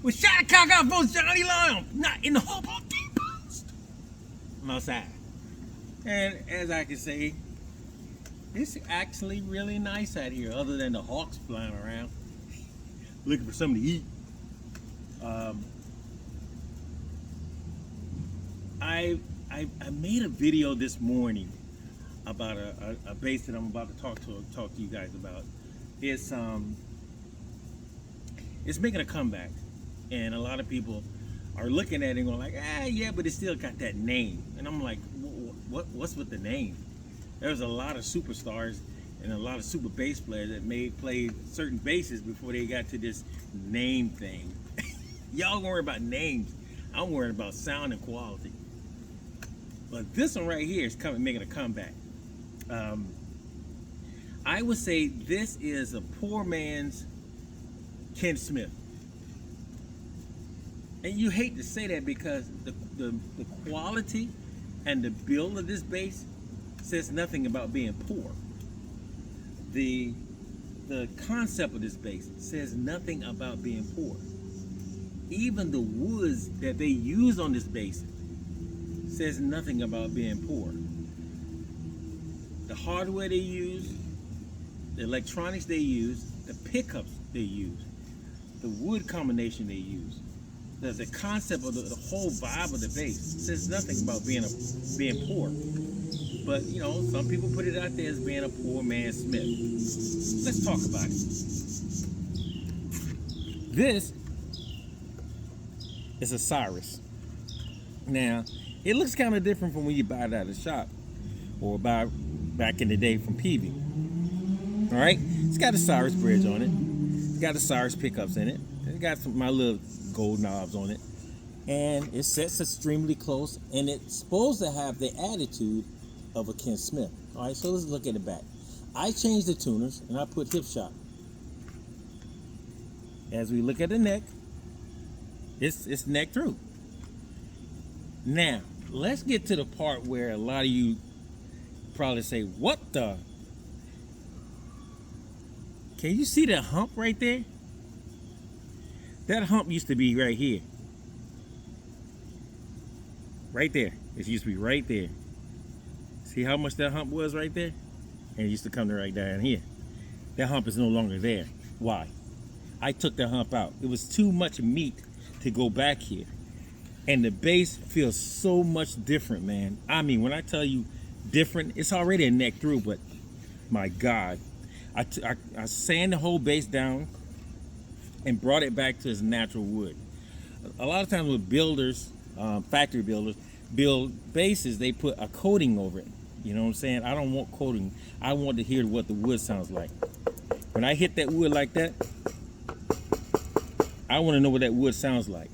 We shot a cock out for Johnny Long, not in the hobo depots. I'm outside. And as I can say, it's actually really nice out here, other than the hawks flying around, looking for something to eat. I made a video this morning about a bass that I'm about to talk to you guys about. It's making a comeback, and a lot of people are looking at it and going like, yeah, but it still got that name. And I'm like, what's with the name? There's a lot of superstars and a lot of super bass players that played certain basses before they got to this name thing. Y'all worry about names. I'm worried about sound and quality. But this one right here is making a comeback. I would say this is a poor man's Ken Smith. And you hate to say that because the quality and the build of this bass says nothing about being poor. The concept of this bass says nothing about being poor. Even the woods that they use on this bass says nothing about being poor. The hardware they use, the electronics they use, the pickups they use, the wood combination they use, the concept of the whole vibe of the bass says nothing about being poor. But you know, some people put it out there as being a poor man's Smith. Let's talk about it. This is a Cirrus. Now, it looks kind of different from when you buy it at a shop or buy back in the day from Peavey. All right, it's got a Cirrus bridge on it. It's got the Cirrus pickups in it. It's got my little gold knobs on it, and it sets extremely close. And it's supposed to have the attitude of a Ken Smith. All right, so let's look at the back. I changed the tuners and I put hip shot. As we look at the neck, it's neck through. Now, let's get to the part where a lot of you probably say, what the? Can you see that hump right there? That hump used to be right here. Right there. It used to be right there. See how much that hump was right there? And it used to come to right down here. That hump is no longer there. Why? I took the hump out. It was too much meat to go back here. And the bass feels so much different, man. I mean, when I tell you different, it's already a neck through, but my God. I sand the whole bass down and brought it back to its natural wood. A lot of times with builders, factory builders, build basses, they put a coating over it. You know what I'm saying? I don't want coating. I want to hear what the wood sounds like. When I hit that wood like that, I want to know what that wood sounds like.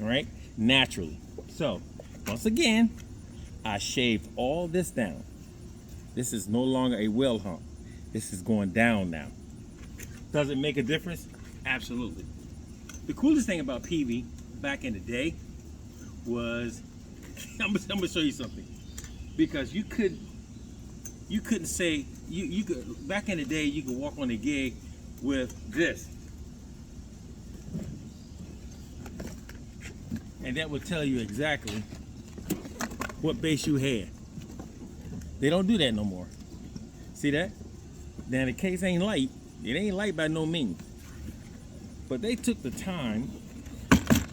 All right? Naturally. So, once again, I shaved all this down. This is no longer a well hump. This is going down now. Does it make a difference? Absolutely. The coolest thing about Peavey back in the day was, I'm gonna show you something, because you couldn't say you could back in the day you could walk on a gig with this, and that would tell you exactly what bass you had. They don't do that no more. See that? Now the case ain't light. It ain't light by no means. But they took the time.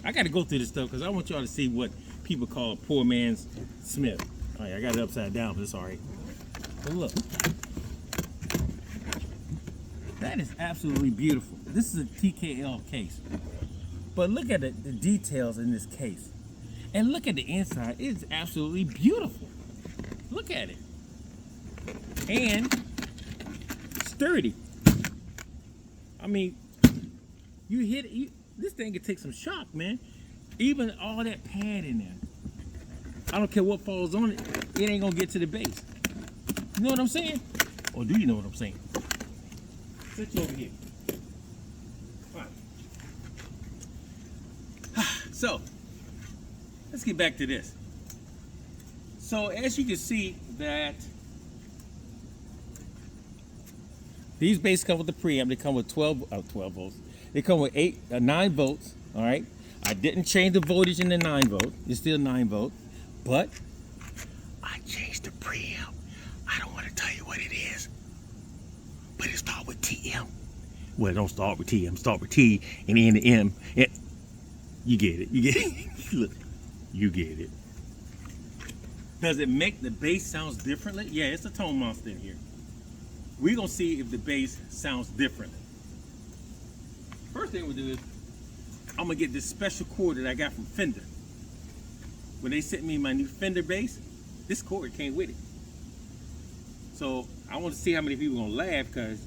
I got to go through this stuff because I want y'all to see what people call a poor man's Smith. All right, I got it upside down, but it's all right. But look. That is absolutely beautiful. This is a TKL case. But look at the details in this case. And look at the inside. It's absolutely beautiful. Look at it. And sturdy. I mean, you hit it, this thing could take some shock, man. Even all that pad in there. I don't care what falls on it, it ain't gonna get to the base. You know what I'm saying? Or do you know what I'm saying? Sit you over here. All right. So, let's get back to this. So, as you can see that these basses come with the preamp. They come with 12 volts. They come with 9 volts, All right. I didn't change the voltage in the 9 volt. It's still 9 volt, but I changed the preamp. I don't want to tell you what it is, but it starts with TM. Well, it don't start with TM. Start with T and end the M. You get it. You get it. Look, you get it. Does it make the bass sounds differently? Yeah, it's a tone monster in here. We're gonna see if the bass sounds differently. First thing we'll do is I'm gonna get this special cord that I got from Fender. When they sent me my new Fender bass, this cord came with it. So I want to see how many people are gonna laugh, because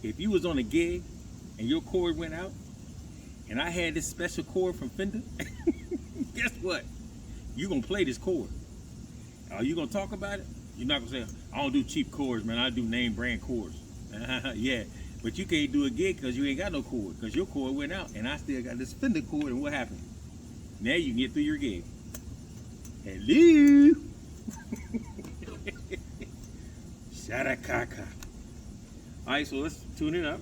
if you was on a gig and your cord went out and I had this special cord from Fender, guess what? You're gonna play this cord. Are you gonna talk about it? You're not gonna say, I don't do cheap cords, man, I do name brand cords. Yeah, but you can't do a gig because you ain't got no cord, because your cord went out and I still got this Fender cord, and what happened? Now you can get through your gig. Hello. Sharakaka. All right, so let's tune it up.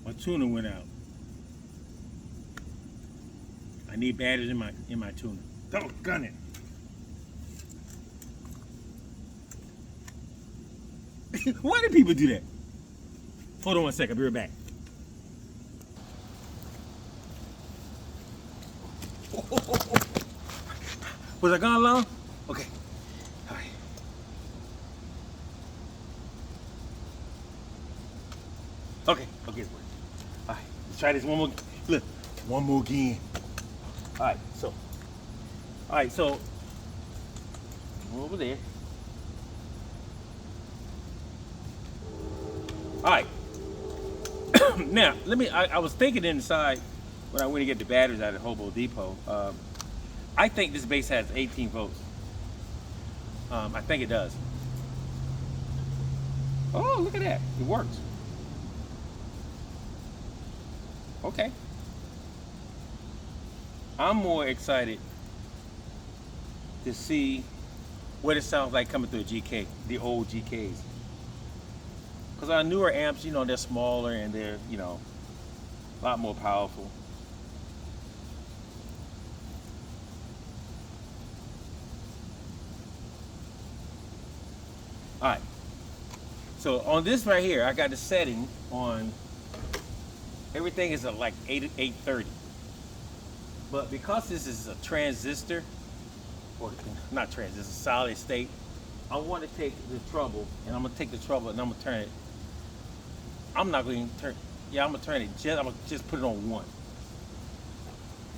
My tuner went out. I need batteries in my tuner. Doggone it. Why do people do that? Hold on one second, I'll be right back. Was I gone long? Okay. All right. Okay, it's working. All right, let's try this one more. Look, one more again. All right, so over there. All right. Now, I was thinking inside when I went to get the batteries out at Hobo Depot. I think this bass has 18 volts. I think it does. Oh, look at that. It works. Okay. I'm more excited to see what it sounds like coming through a GK, the old GKs. Because our newer amps, you know, they're smaller and they're, you know, a lot more powerful. All right. So on this right here, I got the setting on, everything is at like 830. But because this is a transistor, or not transistor, solid state, I want to take the trouble, and I'm gonna take the trouble and I'm gonna turn it. I'm not going to turn, yeah, I'm gonna turn it, I'm gonna just put it on 1.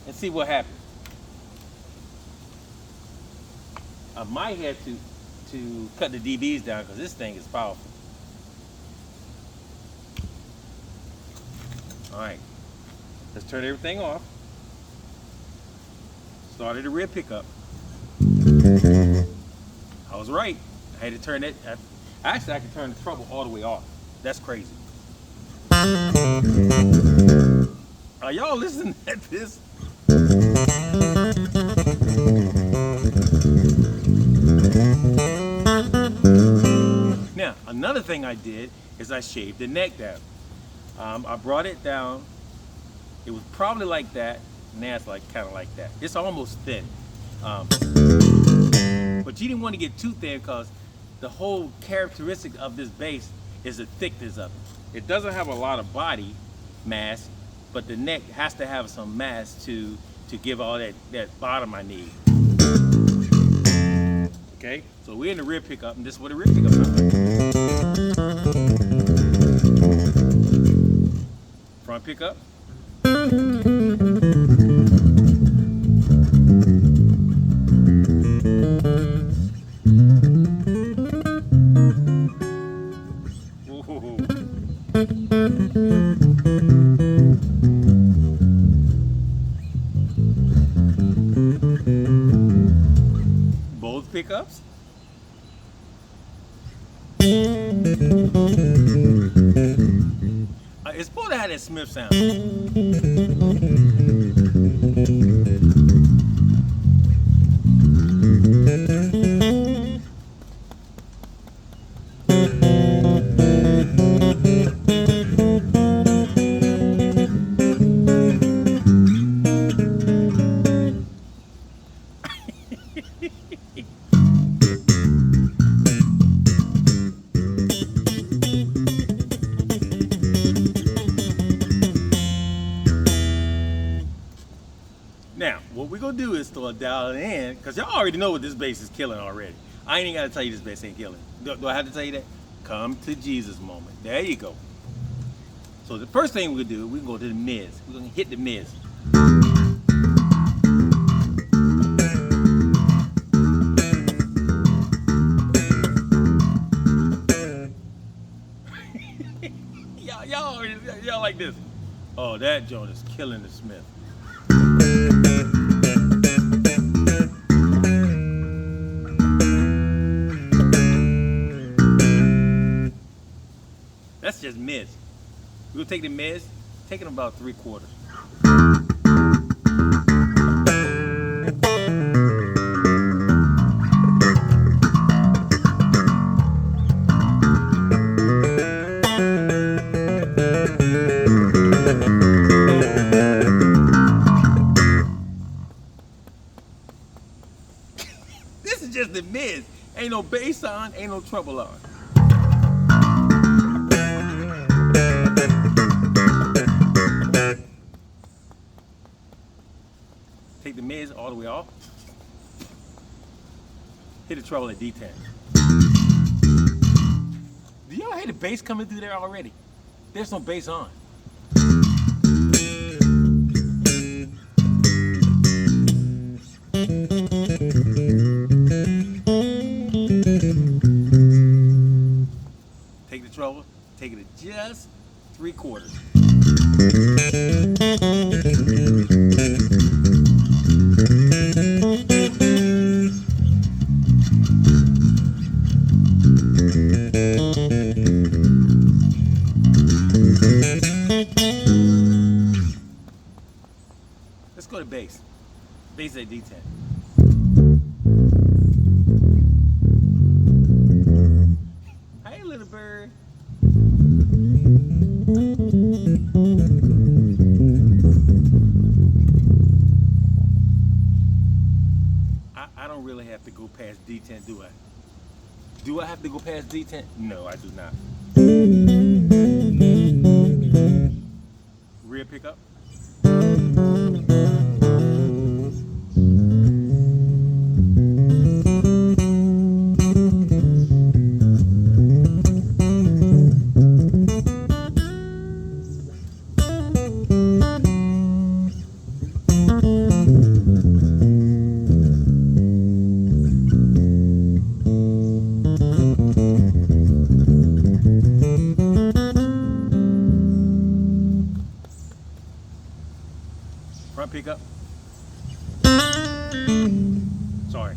And see what happens. I might have to cut the dBs down because this thing is powerful. All right, let's turn everything off. Started the rear pickup. I was right. I had to turn it. Actually, I can turn the treble all the way off. That's crazy. Are y'all listening at this? Now, another thing I did is I shaved the neck down. I brought it down. It was probably like that. Now it's like kind of like that. It's almost thin. But you didn't want to get too thin because the whole characteristic of this bass is the thickness of it. It doesn't have a lot of body mass, but the neck has to have some mass to give all that bottom I need. Okay, so we're in the rear pickup, and this is what the rear pickup sounds like. Front pickup. Both pickups. It's supposed to have that Smith sound. Now, what we're gonna do is start dialing in, because y'all already know what this bass is killing already. I ain't even gotta tell you this bass ain't killing. Do I have to tell you that? Come to Jesus moment. There you go. So the first thing we're gonna do, we're gonna go to the mids. We're gonna hit the mids. y'all like this. Oh, that joint is killing the Smith. That's just mids. We're gonna take the mids, taking about 3/4. This is just the mids. Ain't no bass on, ain't no treble on. Take the mids all the way off. Hit the treble at D10. Do y'all hear the bass coming through there already? There's no bass on. Take the treble, take it at just 3/4. Let's go to bass. Bass at D10. Hey, little bird. I don't really have to go past D10, do I? Do I have to go past D10? No, I do not. Rear pickup. Front pickup. Sorry.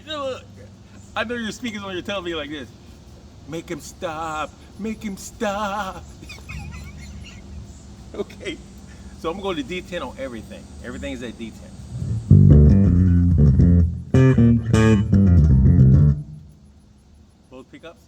Now, look, I know your speakers on your television like this. Make him stop. Make him stop. Okay, so I'm going to D10 on everything. Everything is at D10. Both pickups.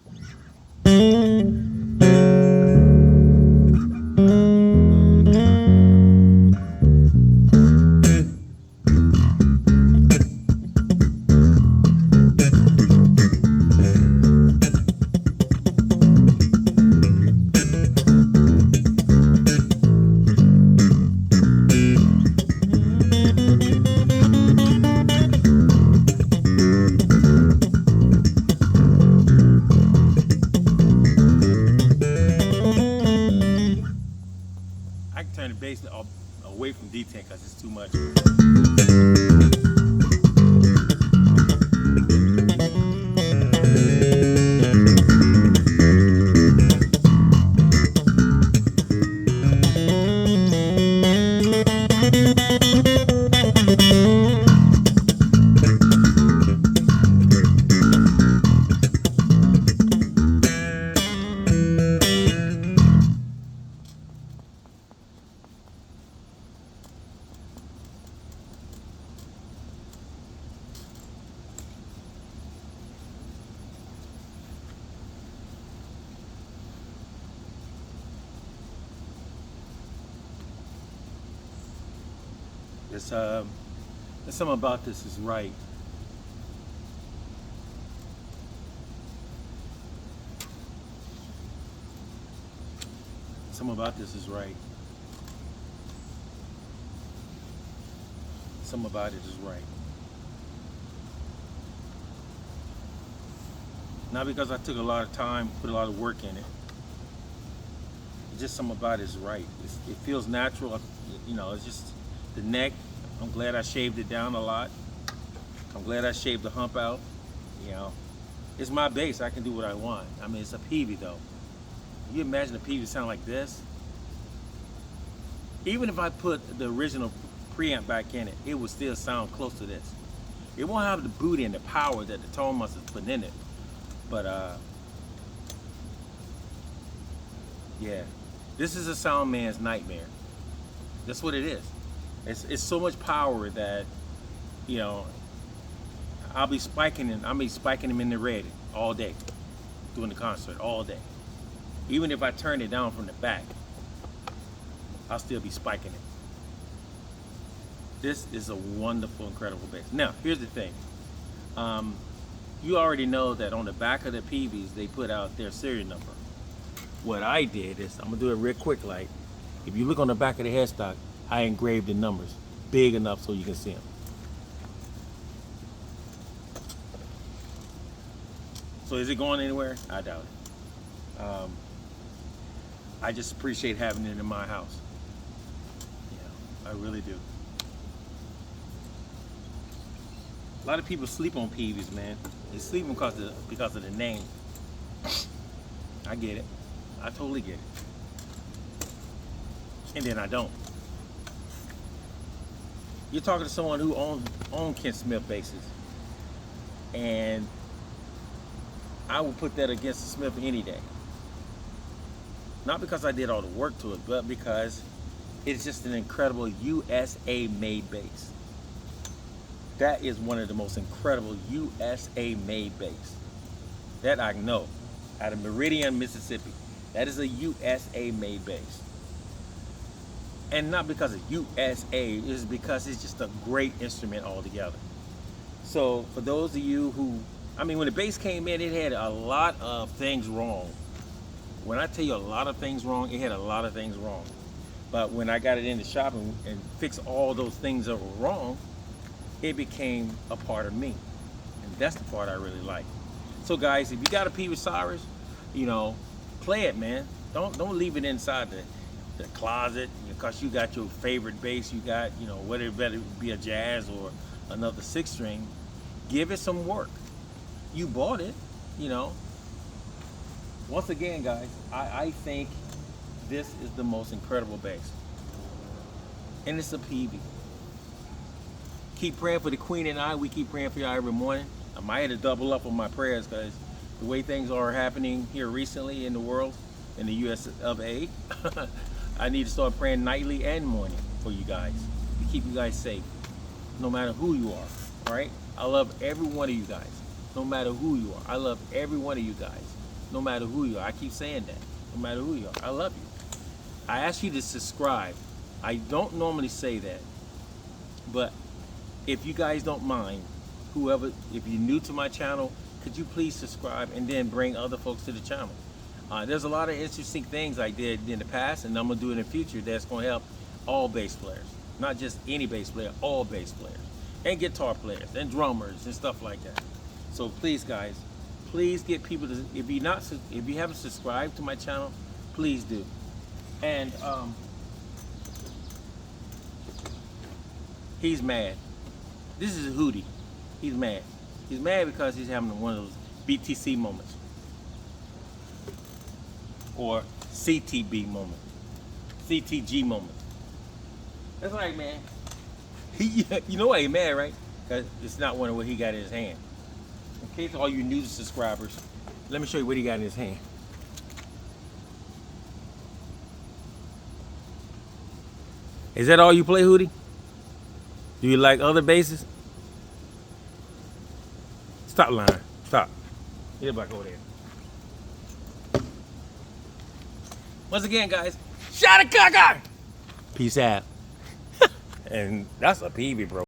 There's something about this is right. Something about this is right. Something about it is right. Not because I took a lot of time, put a lot of work in it. It's just something about it is right. It feels natural. You know, it's just the neck. I'm glad I shaved it down a lot. I'm glad I shaved the hump out. You know, it's my bass. I can do what I want. I mean, it's a Peavey though. Can you imagine a Peavey sound like this? Even if I put the original preamp back in it, it would still sound close to this. It won't have the booty and the power that the tone master's putting in it. But yeah, this is a sound man's nightmare. That's what it is. It's so much power that, you know, I'll be spiking him in the red all day during the concert, all day. Even if I turn it down from the back, I'll still be spiking it. This is a wonderful, incredible bass. Now, here's the thing. You already know that on the back of the Peaveys, they put out their serial number. What I did is, I'm gonna do it real quick. Like, if you look on the back of the headstock, I engraved the numbers big enough so you can see them. So is it going anywhere? I doubt it. I just appreciate having it in my house. Yeah, I really do. A lot of people sleep on Peaveys, man. They sleep because of the name. I get it. I totally get it. And then I don't. You're talking to someone who owns Kent Smith basses, and I would put that against the Smith any day. Not because I did all the work to it, but because it's just an incredible USA made bass. That is one of the most incredible USA made bass that I know, out of Meridian, Mississippi. That is a USA made bass. And not because of USA, it's because it's just a great instrument altogether. So for those of you who, I mean, when the bass came in, it had a lot of things wrong. When I tell you a lot of things wrong, it had a lot of things wrong. But when I got it in the shop and fixed all those things that were wrong, it became a part of me. And that's the part I really like. So guys, if you got a Peavey Cirrus, you know, play it, man. Don't leave it inside the closet because you got your favorite bass. You got, you know, whether it better be a jazz or another 6-string. Give it some work. You bought it, you know. Once again, guys, I think this is the most incredible bass. And it's a Peavey. Keep praying for the Queen and I. We keep praying for y'all every morning. I might have to double up on my prayers because the way things are happening here recently in the world, in the US of A, I need to start praying nightly and morning for you guys to keep you guys safe, no matter who you are, all right? I love every one of you guys, no matter who you are. I love every one of you guys, no matter who you are. I keep saying that, no matter who you are. I love you. I ask you to subscribe. I don't normally say that, but if you guys don't mind, whoever, if you're new to my channel, could you please subscribe and then bring other folks to the channel? There's a lot of interesting things I did in the past, and I'm gonna do in the future that's gonna help all bass players, not just any bass player, all bass players, and guitar players, and drummers, and stuff like that. So please, guys, please get people to, if you haven't subscribed to my channel, please do. And he's mad. This is Hootie. He's mad. He's mad because he's having one of those BTC moments. Or CTB moment. CTG moment. That's right, man. You know why he's mad, right? Because it's not one of what he got in his hand. In case all you new subscribers, let me show you what he got in his hand. Is that all you play, Hootie? Do you like other basses? Stop lying. Stop. Get back over there. Once again, guys, shot a cocker! Peace out. And that's a Peavey, bro.